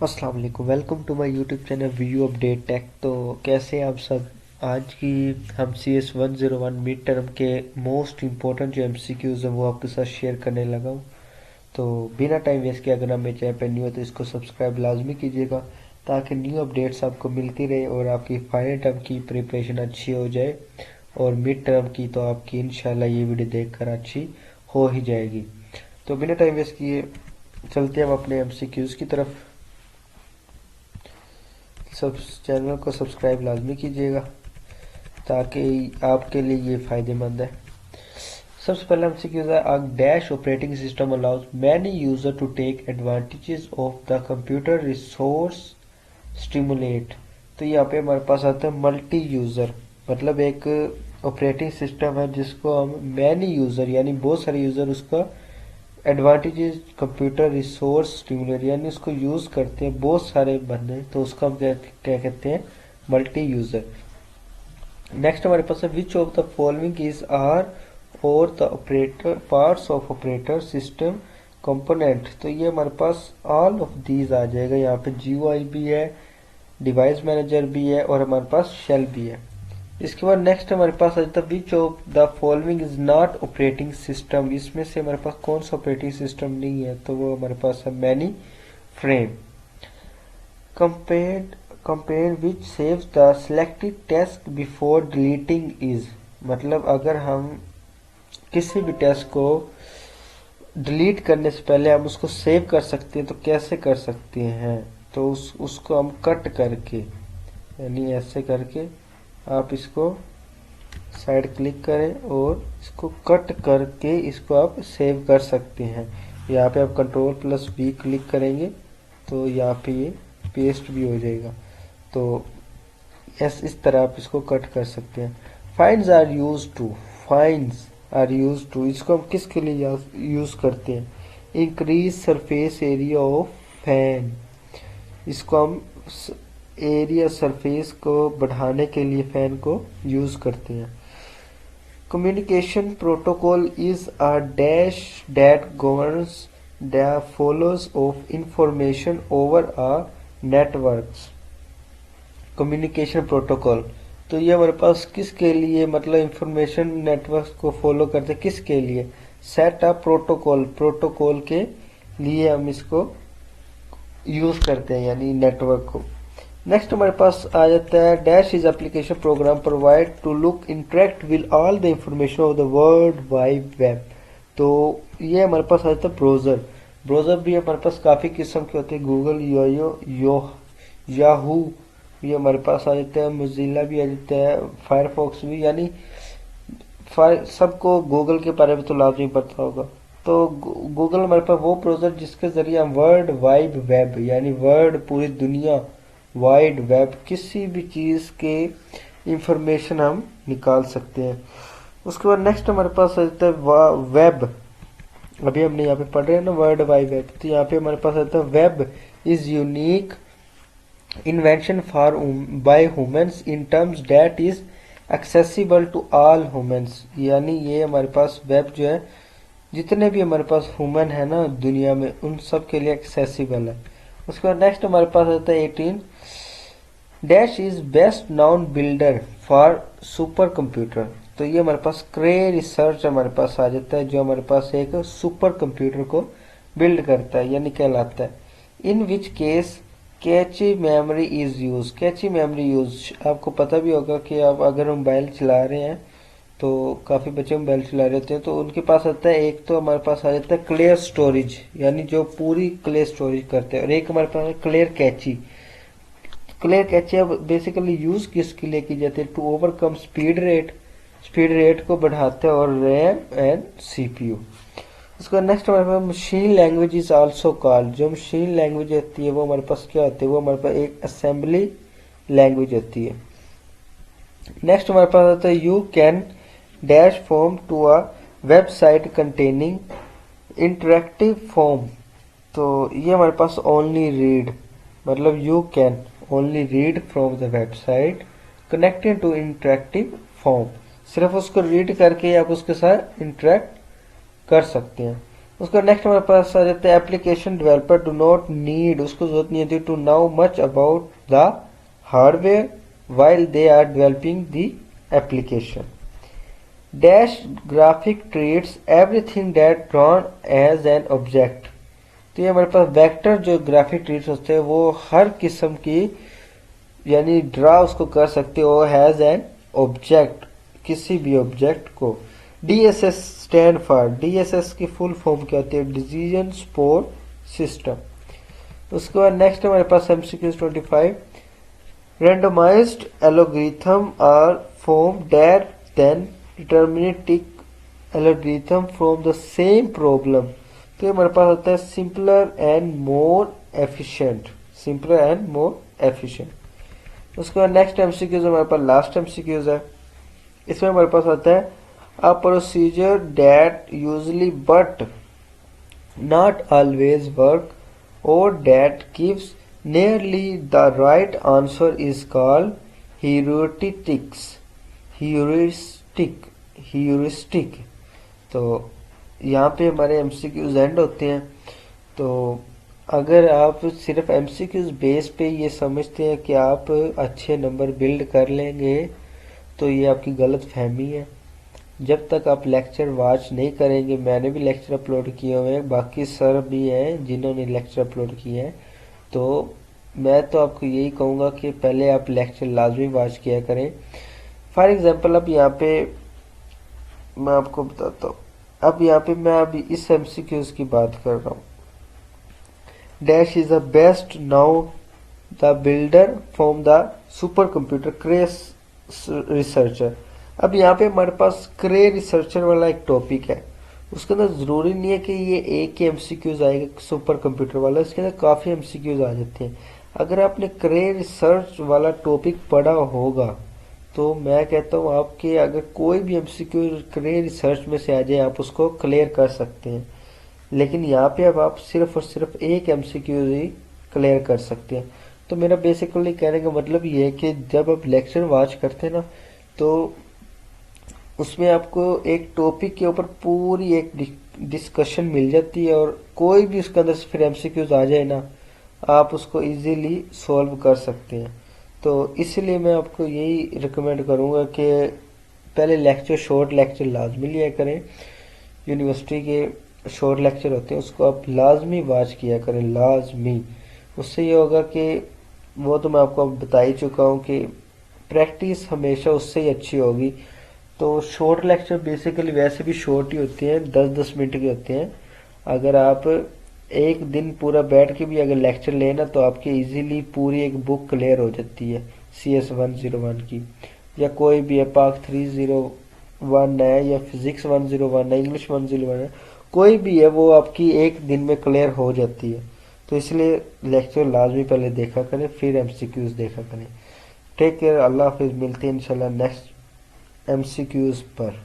अस्सलाम वालेकुम, welcome to my YouTube channel View Update Tech. तो कैसे हैं आप सब। आज की हम CS 101 मिड टर्म के मोस्ट इम्पोर्टेंट जो MCQs हैं वो आपके साथ शेयर करने लगा हूँ। तो बिना टाइम वेस्ट किए अगर आप मेरे चैनल पर न्यू है तो इसको सब्सक्राइब लाजमी कीजिएगा ताकि न्यू अपडेट्स आपको मिलती रहे और आपकी फाइनल टर्म की प्रिपरेशन अच्छी हो जाए। और मिड टर्म की तो आपकी इंशाल्लाह ये वीडियो देखकर अच्छी हो ही जाएगी। तो बिना टाइम वेस्ट किए चलते हैं हम अपने MCQs की तरफ। सब चैनल को सब्सक्राइब लाजमी कीजिएगा ताकि आपके लिए ये फ़ायदेमंद है। सबसे पहले हमसे क्यों है, a dash operating system allows many user to take advantages of the computer resource stimulate। तो यहाँ पे हमारे पास आता है मल्टी यूज़र, मतलब एक ऑपरेटिंग सिस्टम है जिसको हम मैनी यूज़र यानी बहुत सारे यूज़र उसका एडवांटेजेस कंप्यूटर रिसोर्स स्टिमुलेट यानी उसको यूज़ करते हैं बहुत सारे बंदे, तो उसका हम क्या कहते हैं, मल्टी यूज़र। नेक्स्ट हमारे पास है which of the following is are और the operator parts of operator system component. तो ये हमारे पास ऑल ऑफ दीज आ जाएगा। यहाँ पे GUI भी है, डिवाइस मैनेजर भी है और हमारे पास शेल भी है। इसके बाद नेक्स्ट हमारे पास आ जाता है which of the following is not operating system. इसमें से हमारे पास कौन सा ऑपरेटिंग सिस्टम नहीं है, तो वो हमारे पास है many frame. Compare which saves the selected test before deleting is, मतलब अगर हम किसी भी टेस्ट को डिलीट करने से पहले हम उसको सेव कर सकते हैं तो कैसे कर सकते हैं, तो उसको हम कट करके यानी ऐसे करके आप इसको साइड क्लिक करें और इसको कट करके इसको आप सेव कर सकते हैं। यहाँ पे आप Ctrl+V क्लिक करेंगे तो यहाँ पे ये पेस्ट भी हो जाएगा। तो इस तरह आप इसको कट कर सकते हैं। फाइंड्स आर यूज टू इसको हम किसके लिए यूज करते हैं, increase surface area of fan. इसको हम एरिया सरफेस को बढ़ाने के लिए फैन को यूज करते हैं। Communication protocol is a dash that governs the flows of information over a networks. Communication protocol, तो ये हमारे पास किसके लिए, मतलब इंफॉर्मेशन नेटवर्क को फॉलो करते किसके लिए, सेट अप प्रोटोकॉल के लिए हम इसको यूज करते हैं यानी नेटवर्क को। नेक्स्ट हमारे पास आ जाता है dash is application program provide to look interact with all the information of the world wide web. तो ये हमारे पास आ जाता है ब्राउजर भी हमारे पास काफ़ी किस्म के होते हैं, गूगल, याहू ये हमारे पास आ जाता है, मोजिला भी आ जाता है, फायरफॉक्स भी, यानी सबको गूगल के बारे में तो लाजमी पता होगा। तो गूगल हमारे पास वो ब्राउजर जिसके जरिए हम वर्ल्ड वाइड वेब यानी वर्ल्ड पूरी दुनिया वाइड वेब किसी भी चीज़ के इंफॉर्मेशन हम निकाल सकते हैं। उसके बाद नेक्स्ट हमारे पास आता है वेब। अभी हमने यहाँ पे पढ़ रहे हैं ना वर्ल्ड वाइड वेब, तो यहाँ पे हमारे पास आता है web is unique invention for by humans in terms that is accessible to all humans. यानी ये हमारे पास वेब जो है जितने भी हमारे पास ह्यूमन है ना दुनिया में उन सब के लिए एक्सेसिबल है। उसके बाद नेक्स्ट हमारे पास आता है 18 dash is best noun builder for super computer. तो ये हमारे पास क्रे रिसर्च हमारे पास आ जाता है जो हमारे पास एक सुपर कंप्यूटर को बिल्ड करता है यानी कहलाता है। In which case cache memory is use. Cache memory use आपको पता भी होगा कि आप अगर मोबाइल चला रहे हैं तो काफ़ी बच्चे मोबाइल चला रहे होते हैं तो उनके पास आता है, एक तो हमारे पास आ जाता है क्लियर स्टोरेज यानी जो पूरी क्लियर स्टोरेज करते हैं, और एक हमारे पास है क्लियर कैची। क्लियर कैची अब बेसिकली यूज किसके लिए की जाती है, टू ओवरकम स्पीड रेट को बढ़ाते हैं, और रैम एंड CPU। उसका नेक्स्ट हमारे पास machine language is also called. जो मशीन लैंग्वेज होती है वो हमारे पास क्या होती है, वो हमारे पास एक असेंबली लैंग्वेज होती है। नेक्स्ट हमारे पास आता है you can dash form to a website containing interactive form. तो ये हमारे पास ओनली रीड, मतलब you can only read from the website connected to interactive form. सिर्फ उसको रीड करके आप उसके साथ इंटरेक्ट कर सकते हैं। उसका नेक्स्ट हमारे पास आ जाता है application developer do not need, उसको जरूरत नहीं होती to know much about the hardware while they are developing the application. Dash graphic treats everything that drawn as an object. तो ये हमारे पास वेक्टर जो ग्राफिक ट्रीट्स होते हैं वो हर किस्म की यानी ड्रा उसको कर सकते हो हैज एन ऑब्जेक्ट, किसी भी ऑब्जेक्ट को। डीएसएस स्टैंड फॉर, डीएसएस की फुल फॉर्म क्या होती है? Decision support system. उसके बाद नेक्स्ट हमारे पास MCQs 25। Randomized algorithm are form that then deterministic algorithm from the same problem. तो हमारे पास होता है simpler and more efficient, simpler and more efficient. उसके बाद नेक्स्ट एमसीक्यूज हमारे पास लास्ट एमसीक्यूज है। इसमें हमारे पास आता है a procedure that usually but not always work or that gives nearly the right answer is called heuristics, heuristic. तो यहाँ पे हमारे एमसीक्यूज एंड होते हैं। तो अगर आप सिर्फ एमसीक्यूज बेस पे ये समझते हैं कि आप अच्छे नंबर बिल्ड कर लेंगे तो ये आपकी गलत फहमी है। जब तक आप लेक्चर वॉच नहीं करेंगे, मैंने भी लेक्चर अपलोड किए हुए हैं, बाकी सर भी हैं जिन्होंने लेक्चर अपलोड किए हैं, तो मैं तो आपको यही कहूँगा कि पहले आप लेक्चर लाजमी वॉच किया करें। फॉर एग्जांपल अब यहाँ पे मैं आपको बताता हूँ, अब यहाँ पे मैं अभी इस एमसीक्यूज की बात कर रहा हूँ। Dash is the best now the builder from the super computer cray researcher. अब यहाँ पे हमारे पास क्रे रिसर्चर वाला एक टॉपिक है, उसके अंदर जरूरी नहीं है कि ये एक ही एमसीक्यूज आएगा सुपर कंप्यूटर वाला, इसके अंदर काफी एमसीक्यूज आ जाते हैं। अगर आपने क्रे रिसर्च वाला टॉपिक पढ़ा होगा तो मैं कहता हूँ आपके अगर कोई भी एमसीक्यू क्रे रिसर्च में से आ जाए आप उसको क्लियर कर सकते हैं। लेकिन यहाँ पे अब आप सिर्फ और सिर्फ एक एमसीक्यू ही क्लियर कर सकते हैं। तो मेरा बेसिकली कहने का मतलब ये है कि जब आप लेक्चर वॉच करते हैं ना तो उसमें आपको एक टॉपिक के ऊपर पूरी एक डिस्कशन मिल जाती है और कोई भी उसके अंदर से फिर एमसीक्यूज आ जाए ना आप उसको इजीली सॉल्व कर सकते हैं। तो इसलिए मैं आपको यही रिकमेंड करूँगा कि पहले लेक्चर शॉर्ट लेक्चर लाजमी लिया करें। यूनिवर्सिटी के शॉर्ट लेक्चर होते हैं उसको आप लाजमी वॉच किया करें, लाजमी। उससे ये होगा कि वो तो मैं आपको बता ही चुका हूँ कि प्रैक्टिस हमेशा उससे ही अच्छी होगी। तो शॉर्ट लेक्चर बेसिकली वैसे भी शॉर्ट ही होते हैं, 10-10 मिनट के होते हैं। अगर आप एक दिन पूरा बैठ के भी अगर लेक्चर लेना तो आपके इजीली पूरी एक बुक क्लियर हो जाती है CS 101 की, या कोई भी है पाक 301 है या फिजिक्स 101 है, इंग्लिश 101 है, कोई भी है वो आपकी एक दिन में क्लियर हो जाती है। तो इसलिए लेक्चर लाजमी पहले देखा करें फिर एमसीक्यूज देखा करें। टेक केयर, अल्लाह हाफिज, मिलते हैं इंशाल्लाह नेक्स्ट एमसीक्यूज पर।